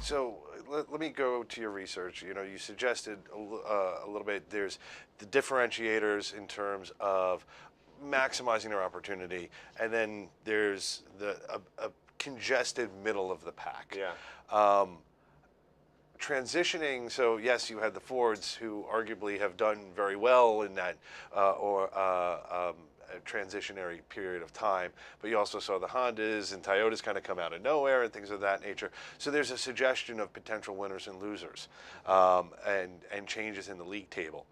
So let me go to your research. You suggested a little bit. There's the differentiators in terms of maximizing their opportunity, and then there's a congested middle of the pack. Yeah. Transitioning, so yes, you had the Fords who arguably have done very well in that transitionary period of time, but you also saw the Hondas and Toyotas kind of come out of nowhere and things of that nature. So there's a suggestion of potential winners and losers, and changes in the league table.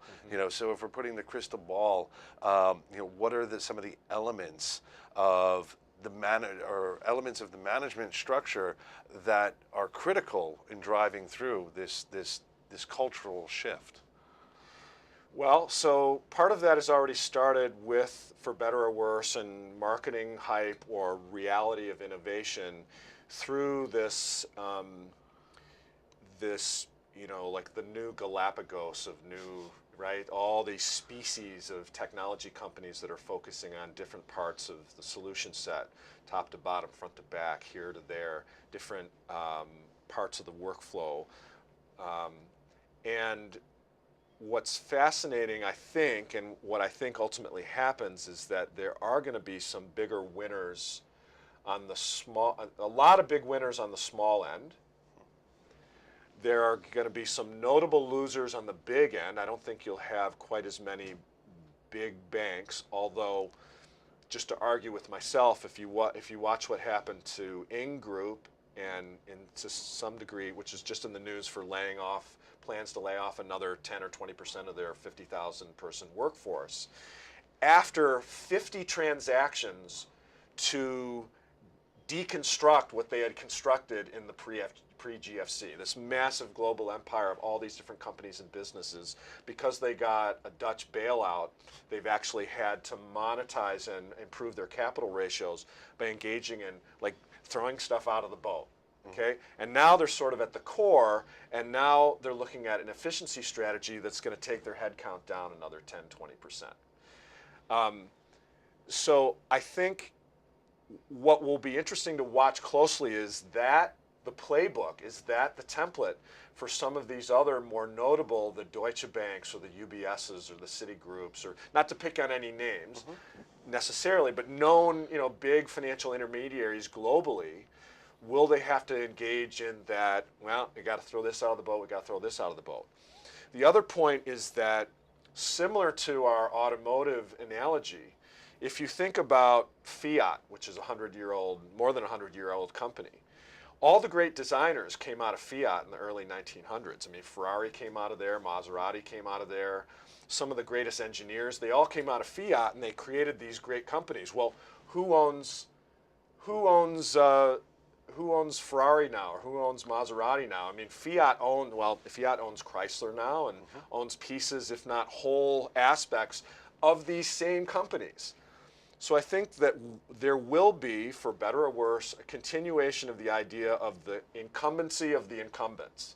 So if we're putting the crystal ball, what are some of the elements of elements of the management structure that are critical in driving through this cultural shift? Well, so part of that has already started with, for better or worse, and marketing hype or reality of innovation through this, like the new Galapagos of new, right? All these species of technology companies that are focusing on different parts of the solution set, top to bottom, front to back, here to there, different parts of the workflow. And what's fascinating, I think, and what I think ultimately happens is that there are going to be some bigger winners on the a lot of big winners on the small end. There are going to be some notable losers on the big end. I don't think you'll have quite as many big banks, although, just to argue with myself, if you watch what happened to Ing Group, and to some degree, which is just in the news for plans to lay off another 10 or 20% of their 50,000 person workforce, after 50 transactions to deconstruct what they had constructed in the pre-GFC, this massive global empire of all these different companies and businesses. Because they got a Dutch bailout, they've actually had to monetize and improve their capital ratios by engaging in, like, throwing stuff out of the boat. Okay, and now they're sort of at the core, and now they're looking at an efficiency strategy that's going to take their headcount down another 10, 20%. So I think what will be interesting to watch closely is that the playbook, is that the template for some of these other more notable, the Deutsche Banks or the UBSs or the Citigroups, or not to pick on any names necessarily, but known, big financial intermediaries globally. Will they have to engage in that, well, we got to throw this out of the boat, we got to throw this out of the boat? The other point is that, similar to our automotive analogy, if you think about Fiat, which is more than a 100-year-old company, all the great designers came out of Fiat in the early 1900s. I mean, Ferrari came out of there, Maserati came out of there. Some of the greatest engineers, they all came out of Fiat, and they created these great companies. Well, who owns Ferrari now, or who owns Maserati now? I mean, Fiat owns Chrysler now, and owns pieces, if not whole aspects, of these same companies. So I think that there will be, for better or worse, a continuation of the idea of the incumbency of the incumbents.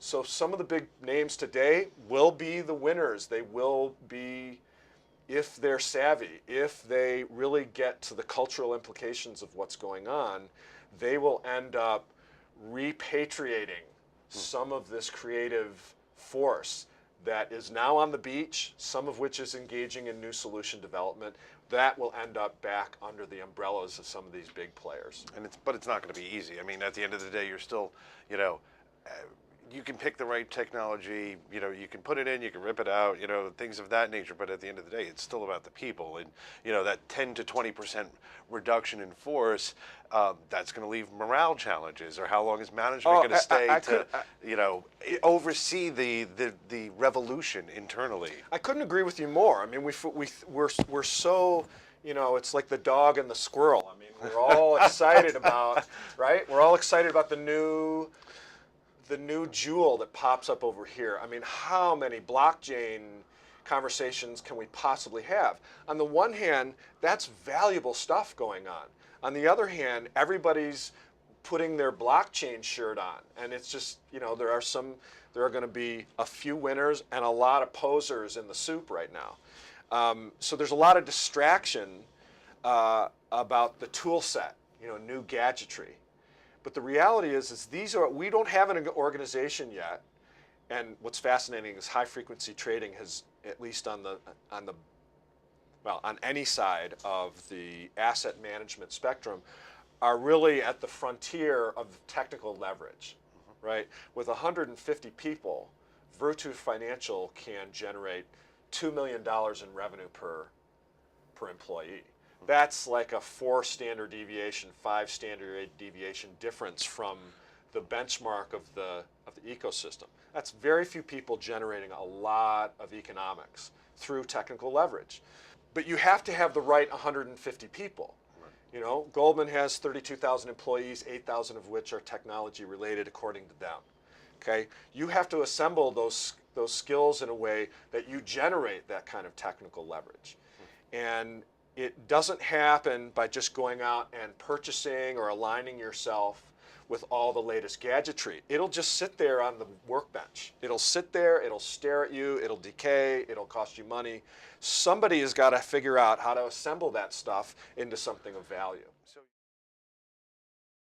So some of the big names today will be the winners. They will be, if they're savvy, if they really get to the cultural implications of what's going on, they will end up repatriating some of this creative force that is now on the beach, some of which is engaging in new solution development. That will end up back under the umbrellas of some of these big players. But it's not going to be easy. I mean, at the end of the day, you're still, you can pick the right technology, you can put it in, you can rip it out, things of that nature. But at the end of the day, it's still about the people. And, that 10 to 20% reduction in force, that's going to leave morale challenges. Or how long is management going to stay oversee the revolution internally? I couldn't agree with you more. I mean, we're so, it's like the dog and the squirrel. I mean, we're all excited about, right? We're all excited about the new jewel that pops up over here. I mean, how many blockchain conversations can we possibly have? On the one hand, that's valuable stuff going on. On the other hand, everybody's putting their blockchain shirt on, and it's just, there are going to be a few winners and a lot of posers in the soup right now. So there's a lot of distraction. about the tool set, new gadgetry. But the reality is we don't have an organization yet. And what's fascinating is high frequency trading has, at least on any side of the asset management spectrum, are really at the frontier of technical leverage, right? With 150 people, Virtu Financial can generate $2 million in revenue per employee. That's like a 4 standard deviation, 5 standard deviation difference from the benchmark of the ecosystem. That's very few people generating a lot of economics through technical leverage. But you have to have the right 150 people. Goldman has 32,000 employees, 8,000 of which are technology related according to them. Okay? You have to assemble those skills in a way that you generate that kind of technical leverage. And it doesn't happen by just going out and purchasing or aligning yourself with all the latest gadgetry. It'll just sit there on the workbench. It'll sit there, it'll stare at you, it'll decay, it'll cost you money. Somebody has got to figure out how to assemble that stuff into something of value. So